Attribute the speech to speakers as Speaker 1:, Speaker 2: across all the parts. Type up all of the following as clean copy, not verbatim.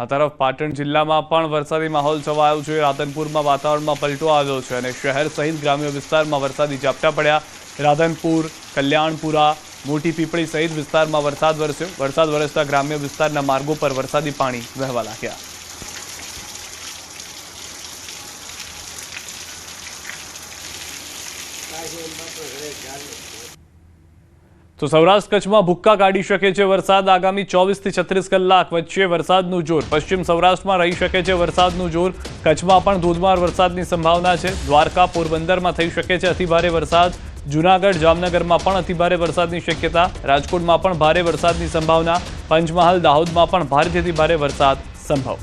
Speaker 1: આ તરફ પાટણ જિલ્લામાં પણ વરસાદી માહોલ છવાયો છે। રાધનપુરમાં વાતાવરણમાં પલટો આવ્યો છે અને શહેર સહિત ગ્રામ્ય વિસ્તારમાં વરસાદી ઝાપટા પડ્યા। રાધનપુર, કલ્યાણપુરા, મોટી પીપળી સહિત વિસ્તારમાં વરસાદ વરસ્યો। વરસાદ વરસતા ગ્રામ્ય વિસ્તારના માર્ગો પર વરસાદી પાણી વહેવા લાગ્યા। તો સૌરાષ્ટ્ર કચ્છમાં ભૂક્કા કાઢી શકે છે વરસાદ। આગામી 24 થી 36 કલાક વચ્ચે વરસાદનું જોર। પશ્ચિમ સૌરાષ્ટ્રમાં રહી શકે છે વરસાદનું જોર। કચ્છમાં પણ ધોધમાર વરસાદની સંભાવના છે। દ્વારકા, પોરબંદરમાં થઈ શકે છે અતિભારે વરસાદ। જૂનાગઢ, જામનગરમાં પણ અતિભારે વરસાદની શક્યતા। રાજકોટમાં પણ ભારે વરસાદની સંભાવના। પંચમહાલ, દાહોદમાં પણ ભારેથી અતિભારે વરસાદ સંભવ।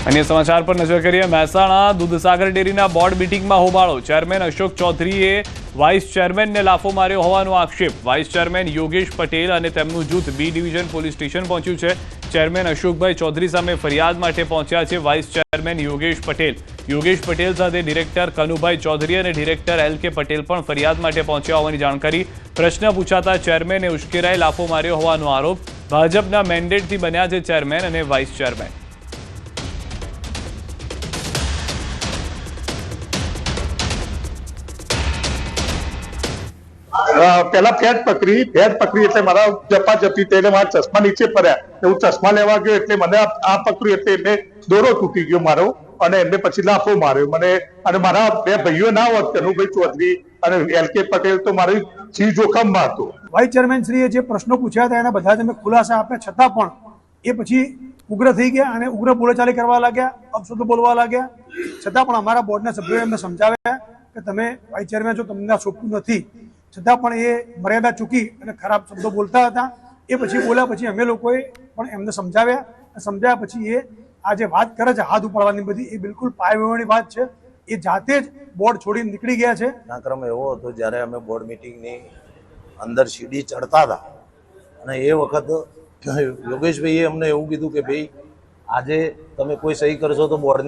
Speaker 1: अन्य समाचार पर नजर करिए। મહેસાણા દૂધસાગર ડેરીના બોર્ડ મીટિંગમાં હોબાળો। ચેરમેન અશોક ચૌધરીએ વાઇસ ચેરમેનને લાફો માર્યો હોવાનો આક્ષેપ। વાઇસ ચેરમેન યોગેશ પટેલ અને તેમનું જૂથ બી ડિવિઝન પોલીસ સ્ટેશન પહોંચ્યું છે। ચેરમેન અશોકભાઈ ચૌધરી સામે ફરિયાદ માટે પહોંચ્યા છે વાઇસ ચેરમેન યોગેશ પટેલ। યોગેશ પટેલ સાથે ડિરેક્ટર કનુભાઈ ચૌધરી અને ડિરેક્ટર એલ કે પટેલ પણ ફરિયાદ માટે પહોંચ્યા હોવાની જાણકારી। પ્રશ્ન પૂછાતા ચેરમેને ઉશ્કેરાઈ લાફો માર્યો હોવાનો આરોપ। ભાજપના મેન્ડેટથી બન્યા છે ચેરમેન અને વાઇસ ચેરમેન।
Speaker 2: પેલા ફેટ પકડી એટલે મારા જપાજપી તેને મારા ચશ્મા નીચે પડ્યા। હું ચશ્મા લેવા ગયો એટલે મને આ પકડ્યું એટલે એમને દોરો તૂટી ગયો મારો અને એમને પછી લાફો માર્યો મને। અને મારા બે ભાઈઓ ના હોત, કનુભાઈ ચૌધરી અને એલ કે પટેલ, તો મારી જીવ જોખમમાં હતો।
Speaker 3: વાઇસ ચેરમેન શ્રીએ જે પ્રશ્નો પૂછ્યા હતા એના બધા જ અમે ખુલાસા આપ્યા, છતાં પણ એ પછી ઉગ્ર થઈ ગયા અને ઉગ્ર બોલાચાલી કરવા લાગ્યા, અપશબ્દો બોલવા લાગ્યા। છતાં પણ અમારા બોર્ડના સભ્યોએ એમને સમજાવ્યા કે તમે વાઇસ ચેરમેન છો, તમને આ સોંપતું નથી। છતાં પણ એ મર્યાદા ચૂકી અને ખરાબ શબ્દો બોલતા હતા। એ પછી બોલ્યા પછી અમે લોકોએ પણ એમને સમજાવ્યા પછી એ આ જે વાત કરે છે હાથ ઉપાડવાની બધી, એ બિલકુલ પાયવેવાની વાત છે। એ જાતે જ બોર્ડ છોડીને નીકળી ગયા છે।
Speaker 4: ઘટનાક્રમ એવો હતો જ્યારે અમે બોર્ડ મિટિંગની અંદર સીડી ચડતા હતા અને એ વખત યોગેશભાઈએ અમને એવું કીધું કે ભાઈ આજે તમે કોઈ સહી કરશો તો બોર્ડની